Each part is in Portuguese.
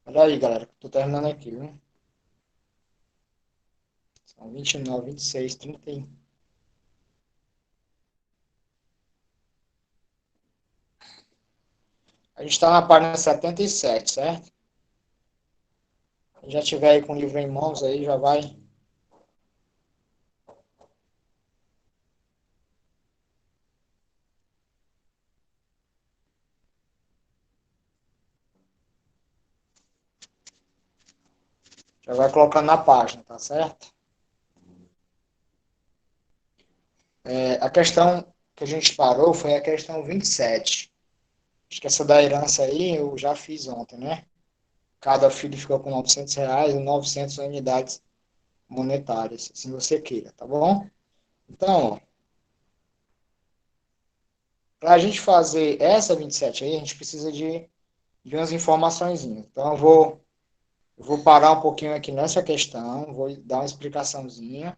Olha aí, galera. Tô terminando aqui, viu? São 29, 26, 31. A gente tá na página 77, certo? Quem já tiver aí com o livro em mãos aí, já vai. Já vai colocando na página, tá certo? A questão que a gente parou foi a questão 27. Acho que essa da herança aí eu já fiz ontem, né? Cada filho ficou com R$ 900 e 900 unidades monetárias, se você queira, tá bom? Então, para a gente fazer essa 27 aí, a gente precisa de umas informações. Então, eu vou parar um pouquinho aqui nessa questão, vou dar uma explicaçãozinha,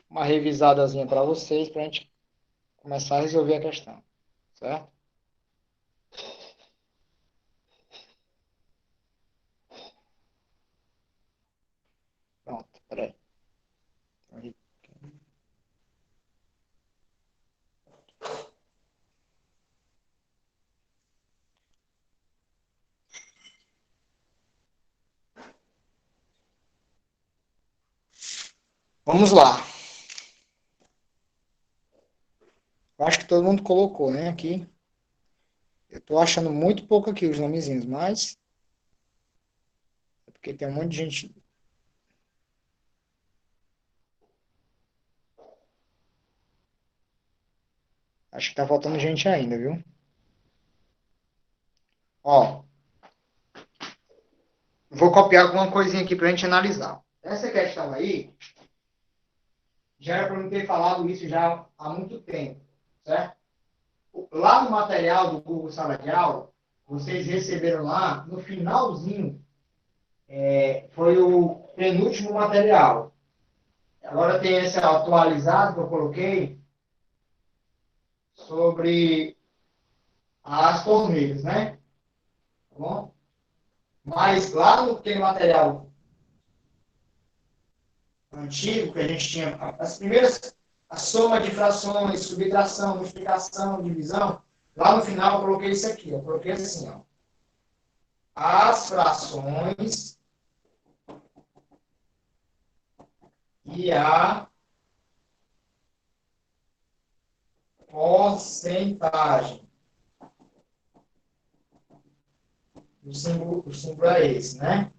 uma revisadazinha para vocês, para a gente começar a resolver a questão, certo? Pronto, peraí. Vamos lá. Eu acho que todo mundo colocou, né, aqui. Eu estou achando muito pouco aqui os nomezinhos, mas é porque tem um monte de gente. Acho que tá faltando gente ainda, viu? Ó, vou copiar alguma coisinha aqui para a gente analisar. Essa questão aí, já era para eu ter falado isso já há muito tempo, certo? Lá no material do Google Sala de Aula, vocês receberam lá, no finalzinho, foi o penúltimo material. Agora tem esse atualizado que eu coloquei sobre as torneiras, né? Tá bom? Mas lá no tem material antigo, que a gente tinha as primeiras, a soma de frações, subtração, multiplicação, divisão, lá no final eu coloquei isso aqui, eu coloquei assim, ó. As frações e a porcentagem. O símbolo é esse, né?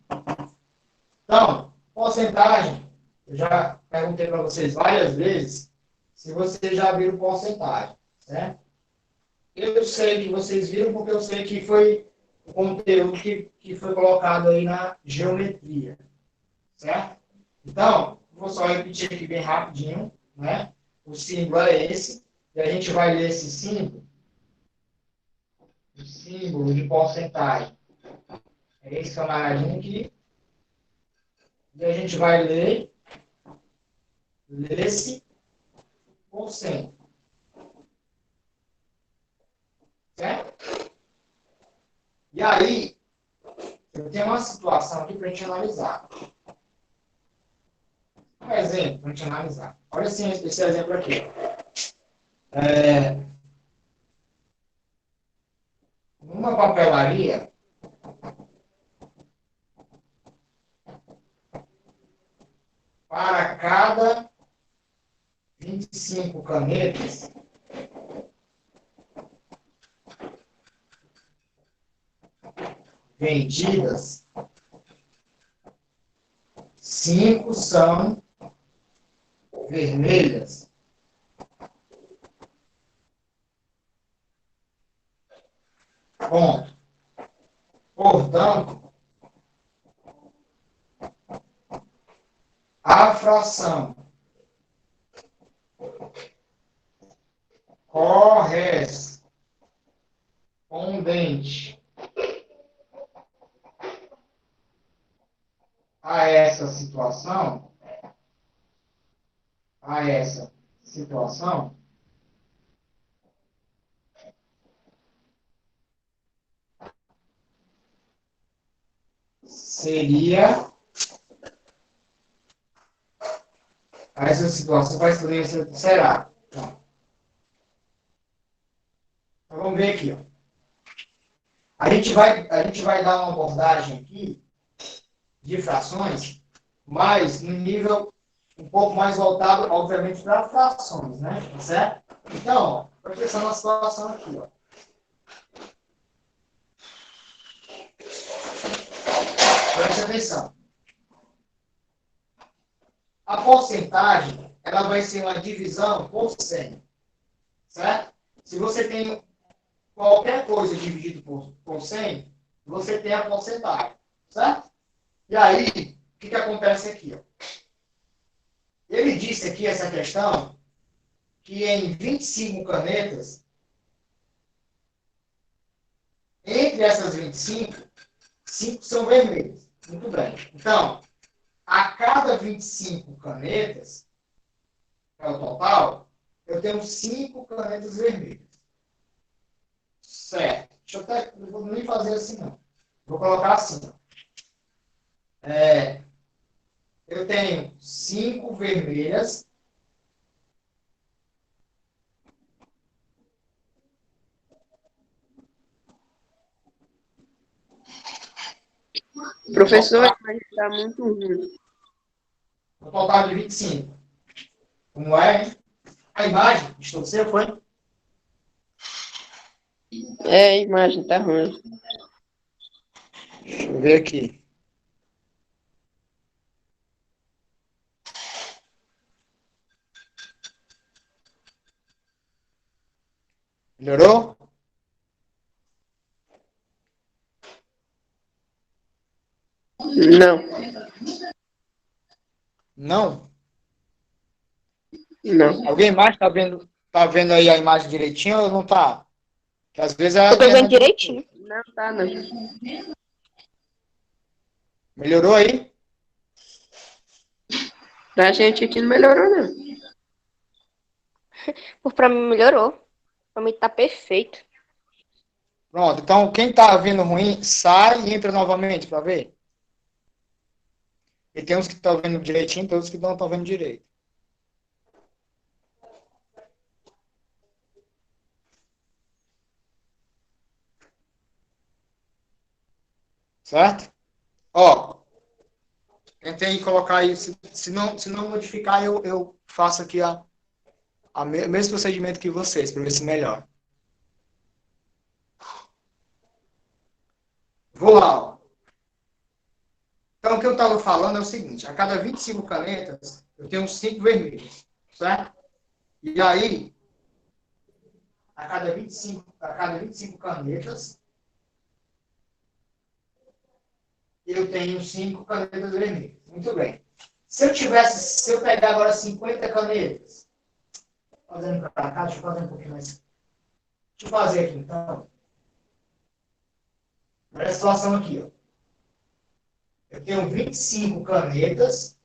Então, porcentagem, eu já perguntei para vocês várias vezes se vocês já viram porcentagem, né? Eu sei que vocês viram porque eu sei que foi o conteúdo que foi colocado aí na geometria, certo? Então, vou só repetir aqui bem rapidinho, né? O símbolo é esse, e a gente vai ler esse símbolo, o símbolo de porcentagem. É esse camaradinho aqui, e a gente vai ler esse por cento, certo? E aí, eu tenho uma situação aqui para a gente analisar. Um exemplo para a gente analisar. Olha assim, esse exemplo aqui. É, numa papelaria, para cada 25 canetas, vendidas, 5 são vermelhas. Ponto. Portanto, a fração correspondente a essa situação, a essa situação, seria essa situação, qual experiência será? Então, vamos ver aqui. Ó. A gente vai dar uma abordagem aqui de frações, mas no nível um pouco mais voltado, obviamente, para frações, né? Certo? Então, ó, presta atenção na situação aqui. Ó. Presta atenção. A porcentagem, ela vai ser uma divisão por 100. Certo? Se você tem qualquer coisa dividido por 100, você tem a porcentagem. Certo? E aí, o que acontece aqui? Ó? Ele disse aqui essa questão que em 25 canetas, entre essas 25, 5 são vermelhas. Muito bem. Então, a cada 25 canetas, é o total, eu tenho 5 canetas vermelhas. Certo. Deixa eu até, não vou nem fazer assim, não. Vou colocar assim. Eu tenho 5 vermelhas. Professor, a imagem está muito ruim. No total de 25. Como é, hein? A imagem, distorceu, foi? A imagem está ruim. Deixa eu ver aqui. Melhorou? Não, Não? não. Alguém mais tá vendo aí a imagem direitinho ou não tá? Que às vezes é a Eu tô vendo internet. direitinho. Não, tá, não. Melhorou aí? Pra gente aqui não melhorou, não. Pra mim melhorou. Pra mim tá perfeito. Pronto. Então, quem tá vendo ruim, sai e entra novamente para ver. E tem uns que estão vendo direitinho, tem outros que não estão vendo direito. Certo? Ó, tentei colocar aí, se não modificar, eu faço aqui o mesmo procedimento que vocês, para ver se melhora. Vou lá, ó. Então, o que eu estava falando é o seguinte, a cada 25 canetas, eu tenho 5 vermelhos, certo? E aí, a cada 25 canetas, eu tenho 5 canetas vermelhas. Muito bem. Se eu pegar agora 50 canetas, fazendo para cá, deixa eu fazer um pouquinho mais. Deixa eu fazer aqui, então. Olha a situação aqui, ó. Eu tenho 25 canetas.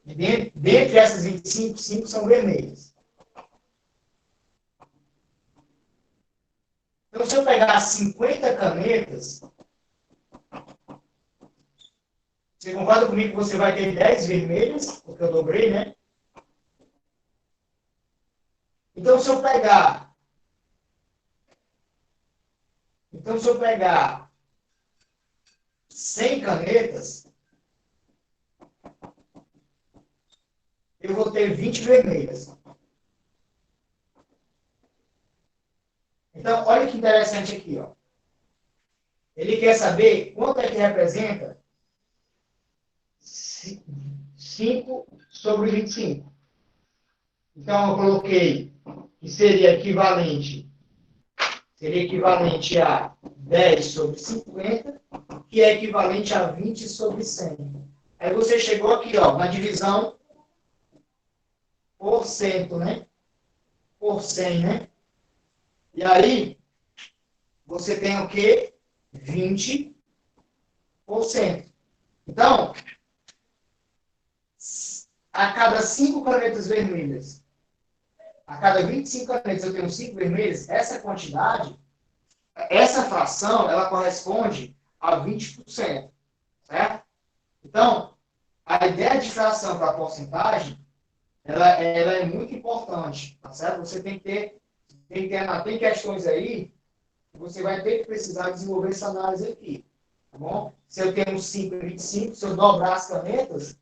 E dentre essas 25, 5 são vermelhas. Então, se eu pegar 50 canetas, você concorda comigo que você vai ter 10 vermelhas, porque eu dobrei, né? Então, se eu pegar 100 canetas, eu vou ter 20 vermelhas. Então, olha que interessante aqui, ó. Ele quer saber quanto é que representa 5 sobre 25. Então, eu coloquei que seria equivalente a 10 sobre 50, que é equivalente a 20 sobre 100. Aí você chegou aqui, ó, na divisão por cento, né? Por 100, né? E aí, você tem o quê? 20%. Então, a cada 5 canetas vermelhas, a cada 25 canetas eu tenho 5 vermelhas, essa quantidade essa fração, ela corresponde a 20%, certo? Então, a ideia de fração para porcentagem, ela é muito importante, tá certo? Você tem que tem questões aí que você vai ter que precisar desenvolver essa análise aqui, tá bom? Se eu tenho 5 e 25, se eu dobrar as canetas,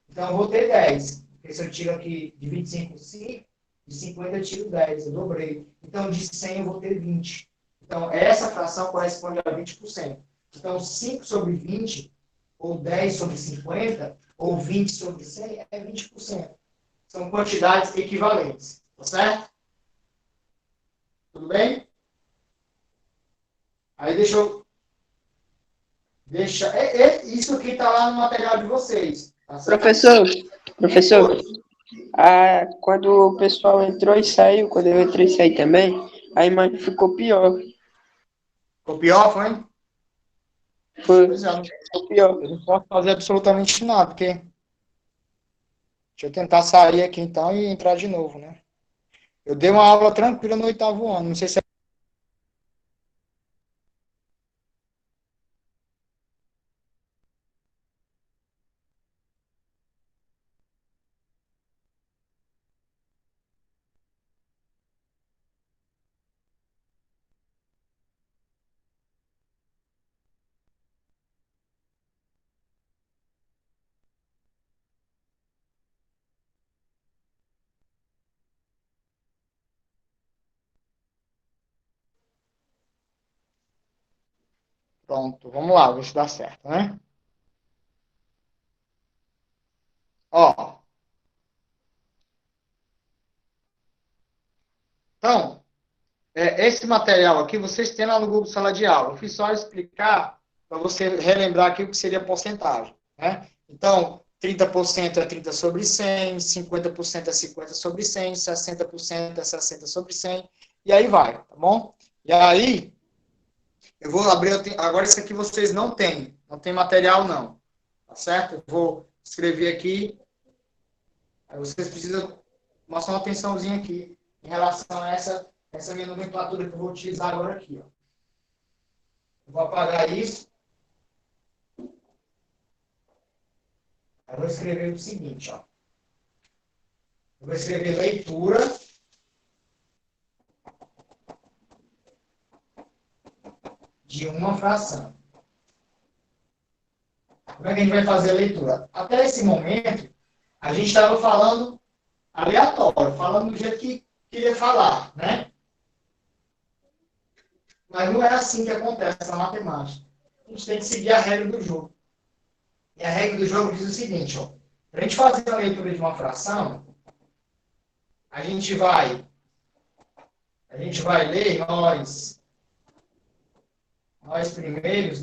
então eu vou ter 10. Porque se eu tiro aqui de 25, 5, de 50 eu tiro 10, eu dobrei. Então, de 100 eu vou ter 20. Então, essa fração corresponde a 20%. Então, 5 sobre 20, ou 10 sobre 50, ou 20 sobre 100, é 20%. São quantidades equivalentes. Tá certo? Tudo bem? Aí deixa eu... isso aqui está lá no material de vocês. Tá certo? Professor, quando o pessoal entrou e saiu, quando eu entrei e saí também, a imagem ficou pior. Ficou pior, foi? Foi, Pois é, ficou pior. eu não posso fazer absolutamente nada, porque... Deixa eu tentar sair aqui então e entrar de novo, né? Eu dei uma aula tranquila no 8º ano, não sei se é... Pronto, vamos lá, ver se dá certo, né? Ó, então, esse material aqui vocês têm lá no Google Sala de Aula. Eu fiz só explicar para você relembrar aqui o que seria porcentagem, né? Então, 30% é 30 sobre 100, 50% é 50 sobre 100, 60% é 60 sobre 100, e aí vai, tá bom? E aí, eu vou abrir, agora isso aqui vocês não tem material não, tá certo? Eu vou escrever aqui, aí vocês precisam mostrar uma atençãozinha aqui em relação a essa minha nomenclatura que eu vou utilizar agora aqui, ó. Eu vou apagar isso, aí eu vou escrever o seguinte, ó. Eu vou escrever leitura de uma fração. Como é que a gente vai fazer a leitura? Até esse momento, a gente estava falando aleatório, falando do jeito que queria falar, né? Mas não é assim que acontece na matemática. A gente tem que seguir a regra do jogo. E a regra do jogo diz o seguinte, ó. Para a gente fazer a leitura de uma fração, a gente vai ler, nós primeiros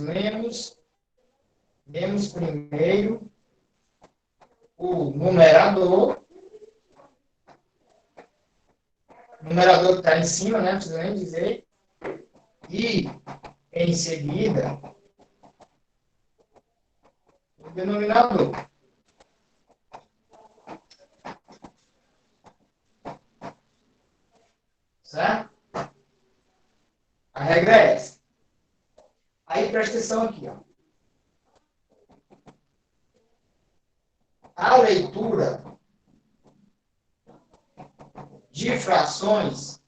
lemos primeiro o numerador que está em cima, né? Não precisa nem dizer. E, em seguida, o denominador. Certo? A regra é essa. Aí, presta atenção aqui, ó. A leitura de frações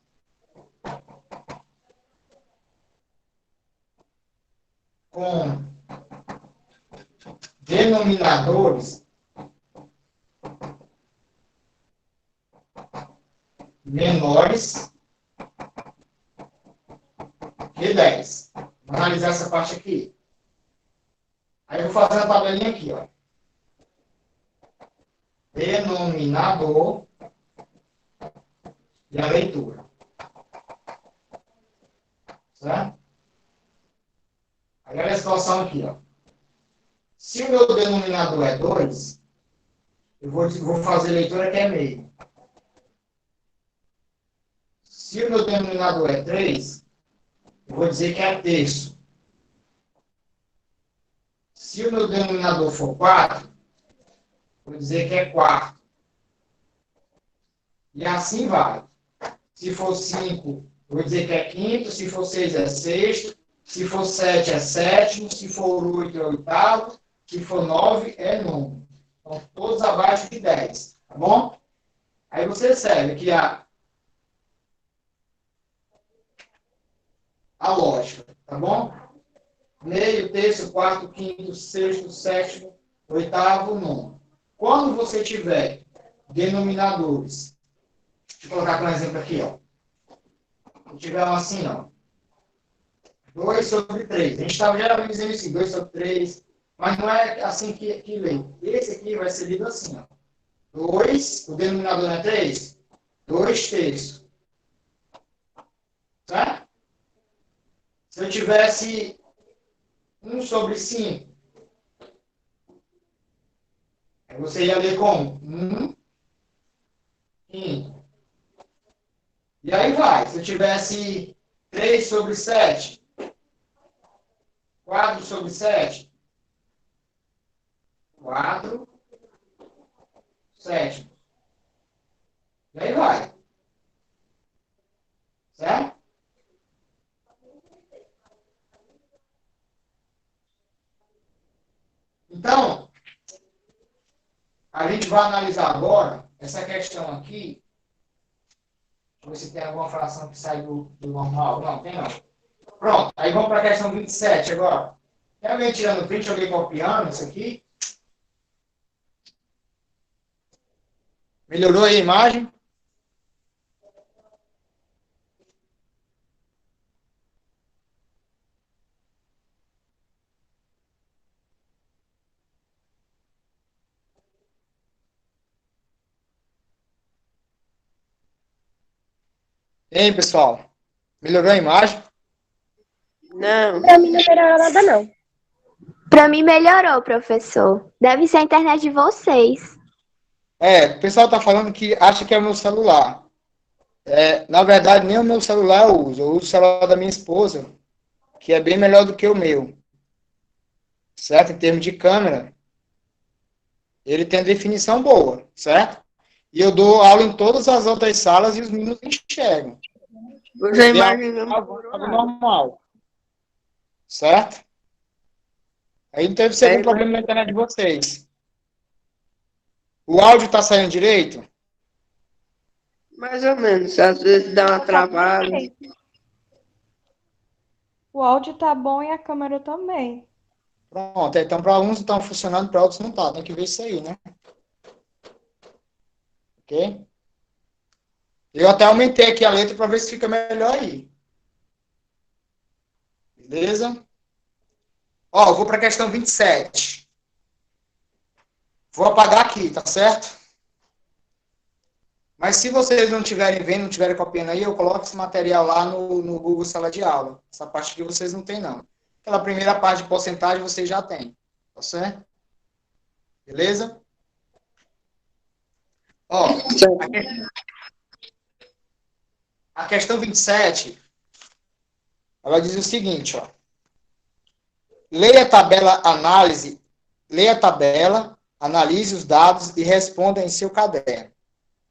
com denominadores menores que 10. Vou analisar essa parte aqui. Aí eu vou fazer a tabelinha aqui, ó. Denominador e a leitura. Certo? Aí olha a situação aqui, ó. Se o meu denominador é 2, eu vou fazer leitura que é meio. Se o meu denominador é 3, eu vou dizer que é terço. Se o meu denominador for 4, vou dizer que é quarto. E assim vai. Se for 5, Vou dizer que é quinto, se for 6 é sexto, se for 7 é sétimo, se for 8 é oitavo, se for 9 é nono. Então, todos abaixo de 10, tá bom? Aí você percebe que a lógica, tá bom? Meio, terço, quarto, quinto, sexto, sétimo, oitavo, nono. Quando você tiver denominadores, deixa eu colocar um exemplo aqui, ó. Se tiver um assim, ó. 2 sobre 3. A gente estava geralmente dizendo assim, 2 sobre 3, mas não é assim que lê. Esse aqui vai ser lido assim, ó. 2, o denominador não é 3? 2 terços. Certo? Se eu tivesse 1 sobre 5, você ia ler como? 1 quinto. E aí vai. Se eu tivesse 3 sobre 7, 4 sobre 7, 4 sétimos. E aí vai. Certo? Então, a gente vai analisar agora essa questão aqui. Deixa eu ver se tem alguma fração que sai do normal. Não, tem não. Pronto, aí vamos para a questão 27 agora. Tem alguém tirando print, alguém copiando isso aqui? Melhorou aí a imagem? E aí, pessoal? Melhorou a imagem? Não. Pra mim não melhorou nada, não. Pra mim melhorou, professor. Deve ser a internet de vocês. O pessoal está falando que acha que é o meu celular. Na verdade, nem o meu celular eu uso. Eu uso o celular da minha esposa, que é bem melhor do que o meu. Certo? Em termos de câmera, ele tem definição boa, certo? E eu dou aula em todas as outras salas e os meninos enxergam. Hoje a Tem imagem não algo melhorou nada. normal, certo? Aí não teve algum problema na internet de vocês. O áudio está saindo direito? Mais ou menos. Às vezes dá uma travada. O áudio tá bom e a câmera também. Pronto, então para uns estão funcionando, para outros não está. Tem que ver isso aí, né? Ok? Eu até aumentei aqui a letra para ver se fica melhor aí. Beleza? Ó, vou para a questão 27. Vou apagar aqui, tá certo? Mas se vocês não estiverem vendo, não estiverem copiando aí, eu coloco esse material lá no Google Sala de Aula. Essa parte aqui vocês não têm, não. Aquela primeira parte de porcentagem vocês já têm. Tá certo? Beleza? Ó, a questão 27, ela diz o seguinte, ó. Leia a tabela, analise os dados e responda em seu caderno.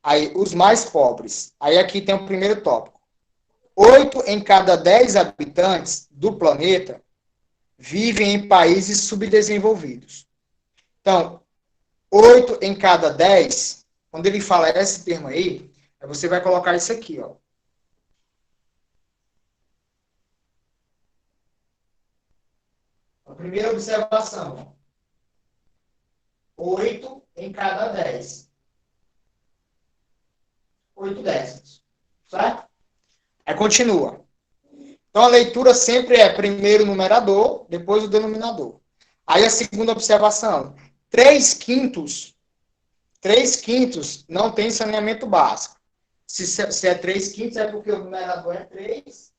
Aí, os mais pobres. Aí aqui tem o primeiro tópico. 8 em cada 10 habitantes do planeta vivem em países subdesenvolvidos. Então, 8 em cada 10, quando ele fala esse termo aí, você vai colocar isso aqui, ó. A primeira observação. 8 em cada 10. 8 décimos. Certo? Aí continua. Então, a leitura sempre é primeiro o numerador, depois o denominador. Aí a segunda observação. 3/5 não tem saneamento básico. Se é 3/5 é porque o numerador é 3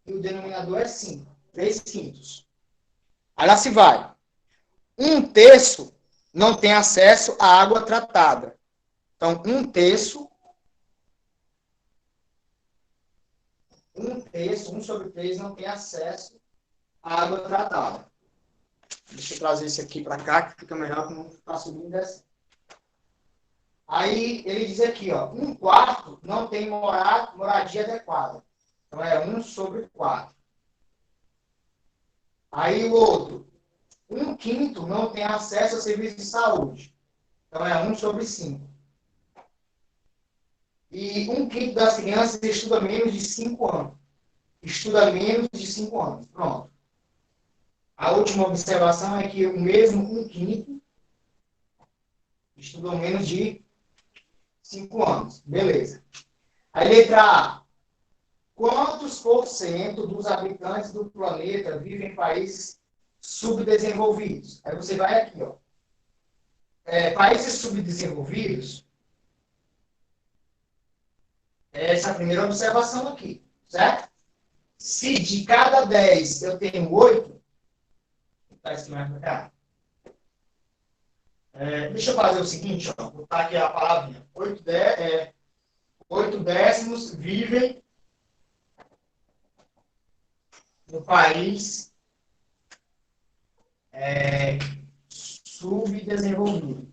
e o denominador é 5. 3/5. Aí lá se vai. 1/3 não tem acesso à água tratada. Então, 1/3, 1 sobre 3 não tem acesso à água tratada. Deixa eu trazer isso aqui para cá, que fica melhor, que não está subindo dessa. Aí ele diz aqui, ó, 1/4 não tem moradia adequada. Então, é 1 sobre 4. Aí, o outro, 1/5 não tem acesso a serviço de saúde. Então, é 1 sobre 5. E 1/5 das crianças estuda menos de 5 anos. Estuda menos de 5 anos. Pronto. A última observação é que o mesmo 1/5 estudam menos de 5 anos. Beleza. Aí, letra A. Quantos por cento dos habitantes do planeta vivem em países subdesenvolvidos? Aí você vai aqui, ó. Países subdesenvolvidos, essa primeira observação aqui, certo? Se de cada 10 eu tenho 8, vou botar isso mais para cá. Deixa eu fazer o seguinte, ó, vou botar aqui a palavrinha. 8 décimos vivem no país subdesenvolvido.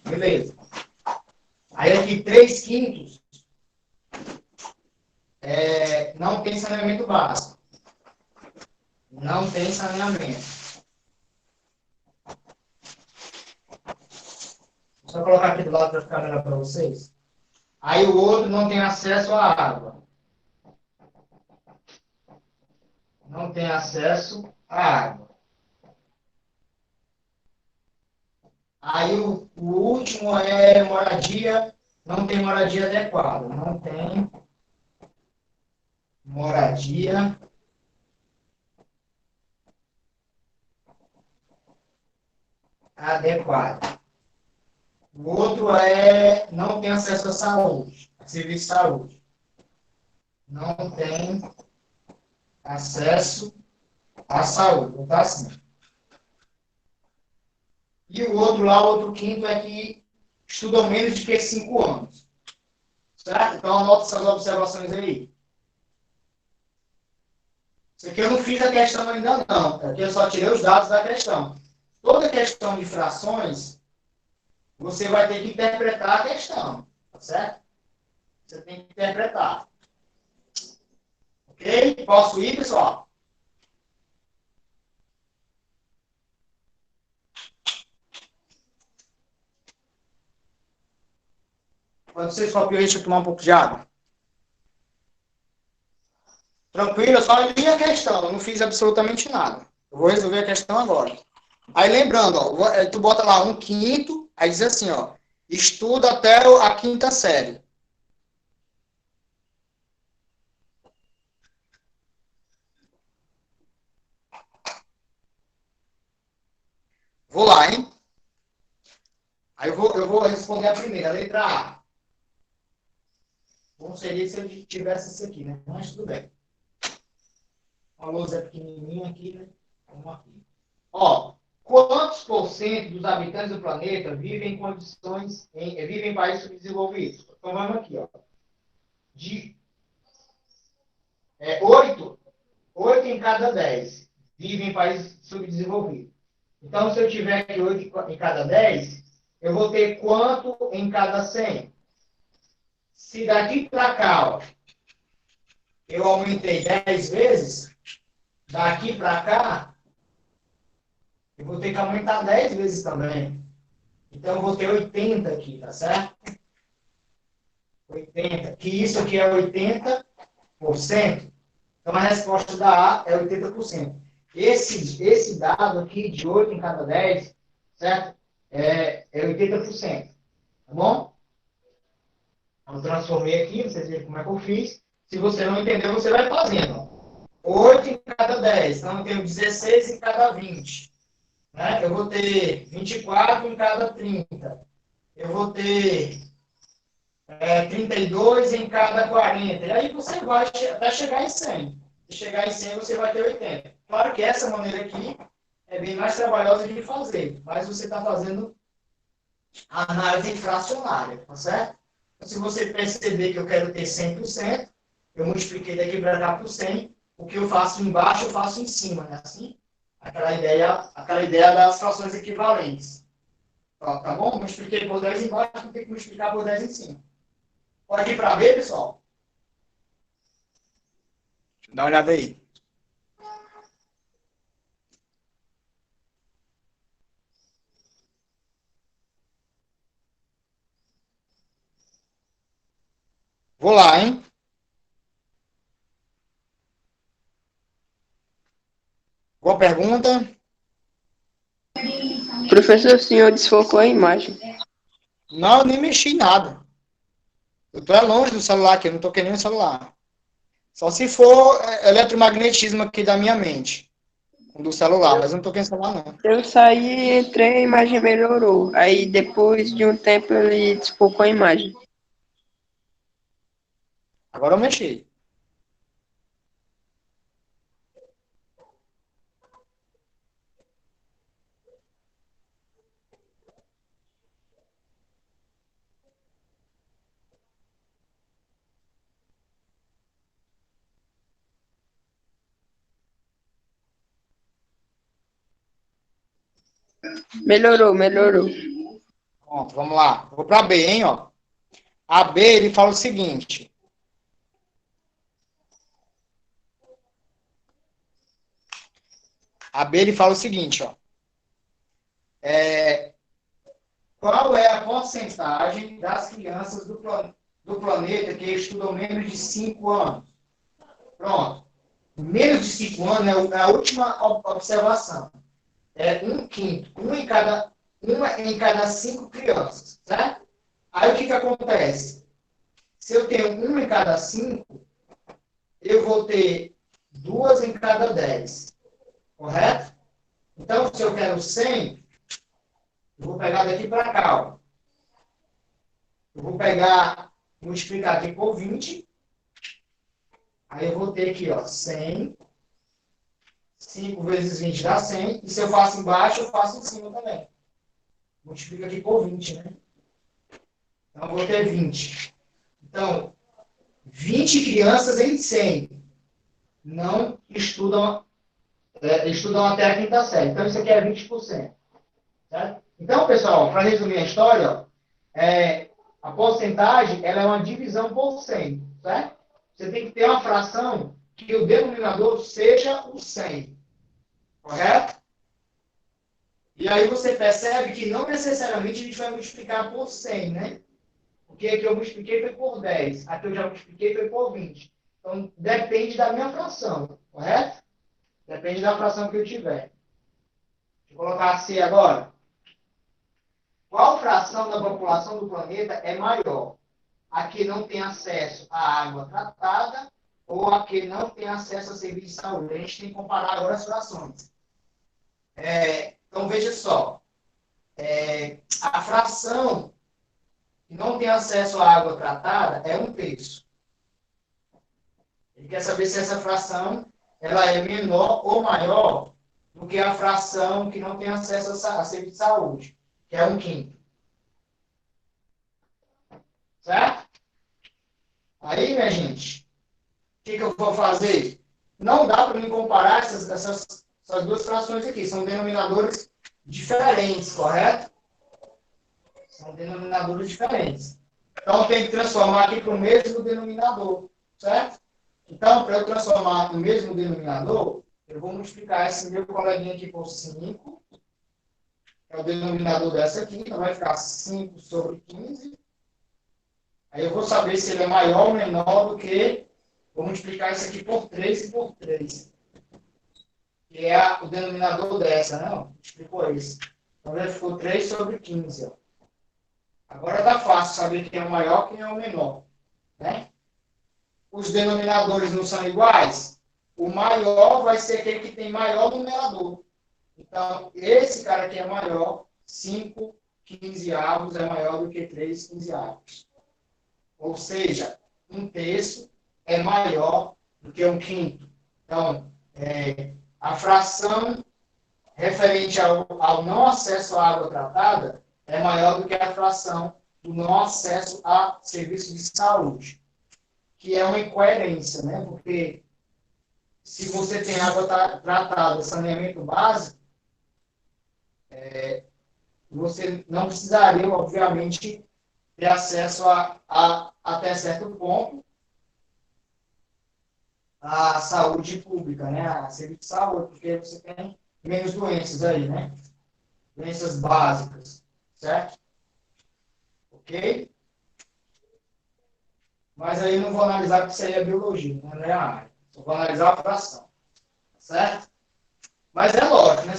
Beleza. Aí aqui 3/5 não tem saneamento básico. Não tem saneamento. Vou só colocar aqui do lado para ficar melhor para vocês. Aí o outro não tem acesso à água. Não tem acesso à água. Aí o último é moradia. Não tem moradia adequada. Não tem moradia adequada. O outro não tem acesso à saúde, a serviço de saúde. Não tem acesso à saúde. Vou botar assim. E o outro lá, o outro quinto, é que estudam menos de que 5 anos. Certo? Então, anota essas observações aí. Isso aqui eu não fiz a questão ainda não. Aqui eu só tirei os dados da questão. Toda questão de frações, você vai ter que interpretar a questão. Tá certo? Você tem que interpretar. Ok? Posso ir, pessoal? Quando vocês copiam, deixa eu tomar um pouco de água. Tranquilo? Eu só li a questão. Eu não fiz absolutamente nada. Eu vou resolver a questão agora. Aí lembrando, ó, tu bota lá 1/5, aí diz assim, ó, estuda até a 5ª série. Vou lá, hein? Aí eu vou responder a primeira, a letra A. Bom seria se eu tivesse isso aqui, né? Mas tudo bem. A luz é pequenininha aqui, né? Vamos aqui. Ó, quantos por cento dos habitantes do planeta vivem vivem em países subdesenvolvidos? Então vamos aqui, ó. 8 em cada 10 vivem em países subdesenvolvidos. Então, se eu tiver aqui 8 em cada 10, eu vou ter quanto em cada 100? Se daqui para cá, ó, eu aumentei 10 vezes, daqui para cá, eu vou ter que aumentar 10 vezes também. Então, eu vou ter 80 aqui, tá certo? 80. Que isso aqui é 80%. Então, a resposta da A é 80%. Esse dado aqui, de 8 em cada 10, certo? É 80%. Tá bom? Eu transformei aqui, vocês viram como é que eu fiz. Se você não entendeu, você vai fazendo. 8 em cada 10. Então, eu tenho 16 em cada 20. Né? Eu vou ter 24 em cada 30. Eu vou ter 32 em cada 40. E aí você vai até chegar em 100. Se chegar em 100, você vai ter 80. Claro que essa maneira aqui é bem mais trabalhosa de fazer, mas você está fazendo a análise fracionária, tá certo? Então, se você perceber que eu quero ter 100%, eu multipliquei daqui para cá por 100, o que eu faço embaixo, eu faço em cima, né? Assim, aquela ideia das frações equivalentes. Tá bom? Multipliquei por 10 embaixo, vou ter que multiplicar por 10 em cima. Pode ir para B, pessoal? Deixa eu dar uma olhada aí. Vou lá, hein? Boa pergunta. Professor, o senhor desfocou a imagem. Não, eu nem mexi em nada. Eu tô longe do celular aqui, eu não toquei nem no celular. Só se for eletromagnetismo aqui da minha mente. Do celular, mas eu não toquei no celular, não. Eu saí, entrei, a imagem melhorou. Aí depois de um tempo ele desfocou a imagem. Agora eu mexi. Melhorou, melhorou. Pronto, vamos lá. Vou para B, hein, ó. A B, ele fala o seguinte. A B, ele fala o seguinte, ó. Qual é a porcentagem das crianças do planeta que estudam menos de 5 anos? Pronto. Menos de 5 anos é a última observação. É um quinto. Uma em cada 5 crianças, certo? Aí o que acontece? Se eu tenho uma em cada 5, eu vou ter 2 em cada 10. Correto? Então, se eu quero 100, eu vou pegar daqui para cá. Ó. Eu vou pegar, multiplicar aqui por 20. Aí eu vou ter aqui, ó, 100. 5 vezes 20 dá 100. E se eu faço embaixo, eu faço em cima também. Multiplica aqui por 20, né? Então, eu vou ter 20. Então, 20 crianças em 100 não estudam até a quinta série. Então, isso aqui é 20%. Certo? Então, pessoal, para resumir a história, a porcentagem ela é uma divisão por 100. Certo? Você tem que ter uma fração que o denominador seja o 100. Correto? E aí você percebe que não necessariamente a gente vai multiplicar por 100, né? Porque aqui eu multipliquei foi por 10. Aqui eu já multipliquei foi por 20. Então, depende da minha fração. Correto? Depende da fração que eu tiver. Deixa eu colocar C agora. Qual fração da população do planeta é maior? A que não tem acesso à água tratada ou a que não tem acesso a serviço de saúde? A gente tem que comparar agora as frações. Então, veja só. A fração que não tem acesso à água tratada é 1/3. Ele quer saber se essa fração ela é menor ou maior do que a fração que não tem acesso a serviço de saúde, que é 1/5. Certo? Aí, minha gente, o que eu vou fazer? Não dá para me comparar essas duas frações aqui. São denominadores diferentes, correto? São denominadores diferentes. Então, tem que transformar aqui para o mesmo denominador, certo? Então, para eu transformar no mesmo denominador, eu vou multiplicar esse meu coleguinha aqui por 5, que é o denominador dessa aqui, então vai ficar 5 sobre 15. Aí eu vou saber se ele é maior ou menor do que... Vou multiplicar isso aqui por 3 e por 3. Que é o denominador dessa, né? Multiplicou isso. Então, já ficou 3 sobre 15. Ó. Agora está fácil saber quem é o maior e quem é o menor. Né? Os denominadores não são iguais? O maior vai ser aquele que tem maior numerador. Então, esse cara aqui é maior. 5 15avos é maior do que 3 15avos. Ou seja, 1/3 é maior do que 1/5. Então, a fração referente ao não acesso à água tratada é maior do que a fração do não acesso a serviço de saúde, que é uma incoerência, né? Porque se você tem água tratada, saneamento básico, você não precisaria, obviamente, ter acesso a até certo ponto, a saúde pública, né? A serviço de saúde, porque você tem menos doenças aí, né? Doenças básicas, certo? Ok? Mas aí eu não vou analisar porque isso aí é biologia, né? Não é a área. Eu vou analisar a fração, certo? Mas é lógico, né?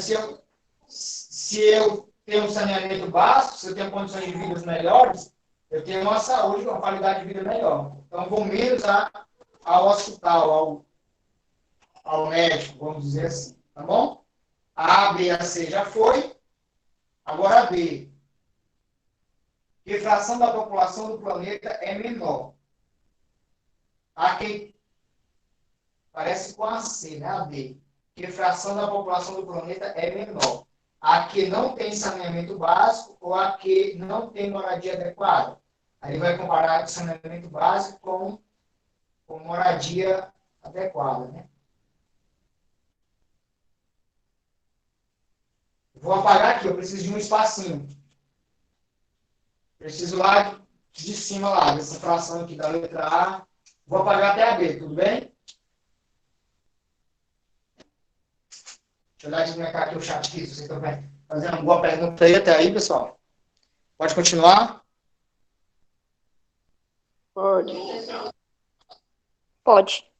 Se eu tenho um saneamento básico, se eu tenho condições de vida melhores, eu tenho uma saúde, uma qualidade de vida melhor. Então, vou menos ao hospital, ao médico, vamos dizer assim. Tá bom? A B e a C já foi. Agora a B. Que fração da população do planeta é menor? A que parece com a C, né? A B. Que fração da população do planeta é menor? A que não tem saneamento básico ou a que não tem moradia adequada? Aí vai comparar saneamento básico com moradia adequada, né? Vou apagar aqui, eu preciso de um espacinho. Preciso lá de cima, lá, dessa fração aqui da letra A. Vou apagar até a B, tudo bem? Deixa eu olhar de marcar aqui o chat aqui, se vocês estão fazendo alguma pergunta aí até aí, pessoal. Pode continuar? Pode. Pode.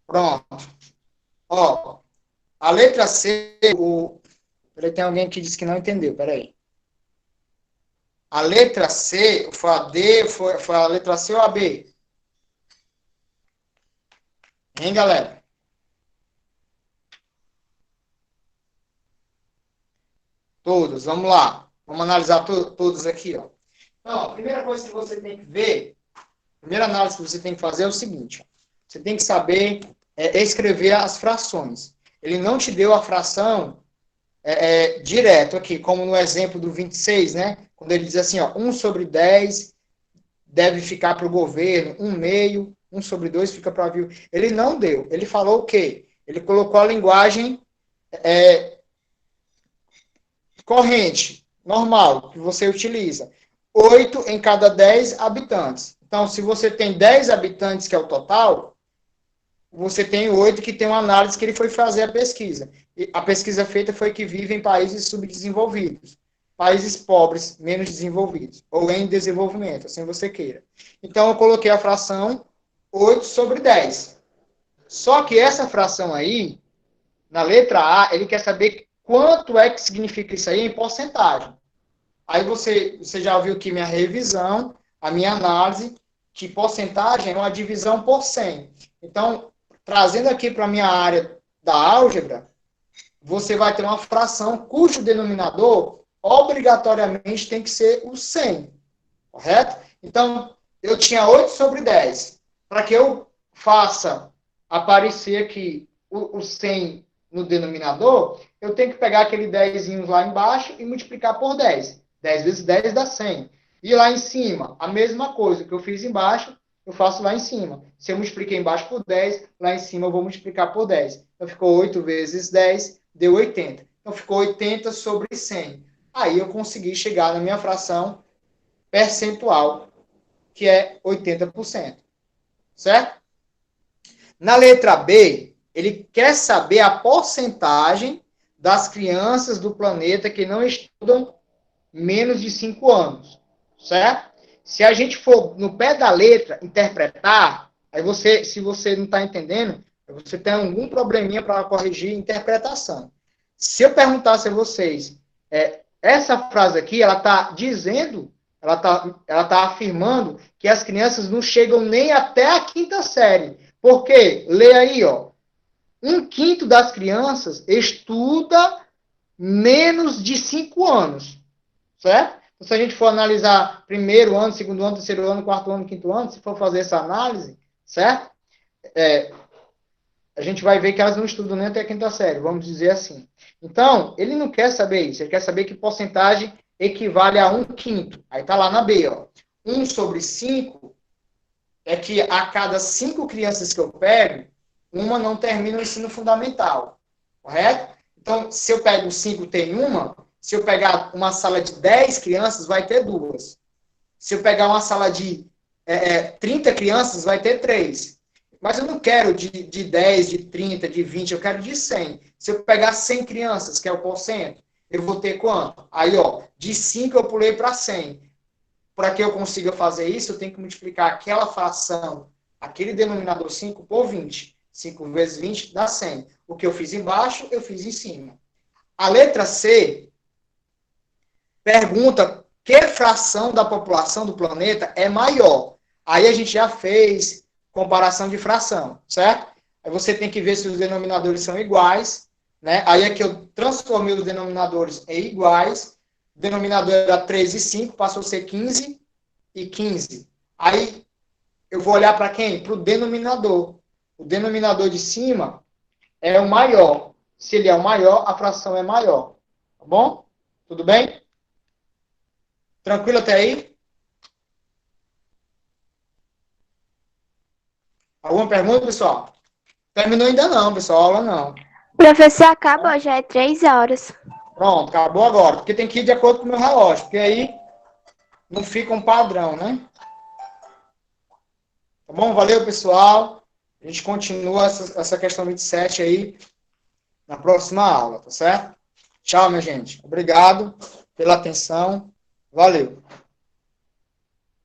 Pronto. Ó, a letra C, peraí, tem alguém que disse que não entendeu, peraí. A letra C, foi a D, foi a letra C ou a B? Hein, galera? Todos, vamos lá. Vamos analisar todos aqui, ó. Então, a primeira coisa que você tem que ver, a primeira análise que você tem que fazer é o seguinte, ó. Você tem que saber escrever as frações. Ele não te deu a fração direto aqui, como no exemplo do 26, né? Quando ele diz assim, ó, 1 sobre 10 deve ficar para o governo, 1 meio, 1 sobre 2 fica para a viúva. Ele não deu. Ele falou o quê? Ele colocou a linguagem corrente, normal, que você utiliza. 8 em cada 10 habitantes. Então, se você tem 10 habitantes, que é o total, você tem 8 que tem uma análise que ele foi fazer a pesquisa. E a pesquisa feita foi que vive em países subdesenvolvidos, países pobres, menos desenvolvidos, ou em desenvolvimento, assim você queira. Então, eu coloquei a fração 8 sobre 10. Só que essa fração aí, na letra A, ele quer saber quanto é que significa isso aí em porcentagem. Aí você já viu que minha revisão, a minha análise, que porcentagem é uma divisão por 100. Então, trazendo aqui para a minha área da álgebra, você vai ter uma fração cujo denominador obrigatoriamente tem que ser o 100. Correto? Então, eu tinha 8 sobre 10. Para que eu faça aparecer aqui o 100 no denominador, eu tenho que pegar aquele 10 lá embaixo e multiplicar por 10. 10 vezes 10 dá 100. E lá em cima, a mesma coisa que eu fiz embaixo, eu faço lá em cima. Se eu multipliquei embaixo por 10, lá em cima eu vou multiplicar por 10. Então ficou 8 vezes 10, deu 80. Então ficou 80 sobre 100. Aí eu consegui chegar na minha fração percentual, que é 80%. Certo? Na letra B, ele quer saber a porcentagem das crianças do planeta que não estudam menos de 5 anos. Certo? Se a gente for no pé da letra interpretar, aí você, se você não está entendendo, você tem algum probleminha para corrigir a interpretação. Se eu perguntasse a vocês, essa frase aqui, ela está dizendo, ela tá afirmando que as crianças não chegam nem até a 5ª série. Por quê? Lê aí, ó. 1/5 das crianças estuda menos de 5 anos. Certo? Então, se a gente for analisar primeiro ano, segundo ano, terceiro ano, quarto ano, quinto ano, se for fazer essa análise, certo? A gente vai ver que elas não estudam nem até a 5ª série, vamos dizer assim. Então, ele não quer saber isso, ele quer saber que porcentagem equivale a 1/5. Aí tá lá na B, ó. 1 sobre 5 é que a cada 5 crianças que eu pego, uma não termina o ensino fundamental. Correto? Então, se eu pego 5, tem uma. Se eu pegar uma sala de 10 crianças, vai ter 2. Se eu pegar uma sala de 30 crianças, vai ter 3. Mas eu não quero de 10, de 30, de 20, eu quero de 100. Se eu pegar 100 crianças, que é o porcento, eu vou ter quanto? Aí, ó, de 5 eu pulei para 100. Para que eu consiga fazer isso, eu tenho que multiplicar aquela fração, aquele denominador 5 por 20. 5 vezes 20 dá 100. O que eu fiz embaixo, eu fiz em cima. A letra C pergunta que fração da população do planeta é maior. Aí a gente já fez comparação de fração, certo? Aí você tem que ver se os denominadores são iguais, né? Aí é que eu transformei os denominadores em iguais. O denominador era 3 e 5, passou a ser 15 e 15. Aí eu vou olhar para quem? Para o denominador. O denominador de cima é o maior. Se ele é o maior, a fração é maior. Tá bom? Tudo bem? Tranquilo até aí? Alguma pergunta, pessoal? Terminou ainda não, pessoal. Aula não. Professor, acabou, já é 3 horas. Pronto, acabou agora. Porque tem que ir de acordo com o meu relógio. Porque aí não fica um padrão, né? Tá bom? Valeu, pessoal. A gente continua essa questão 27 aí na próxima aula, tá certo? Tchau, minha gente. Obrigado pela atenção. Valeu.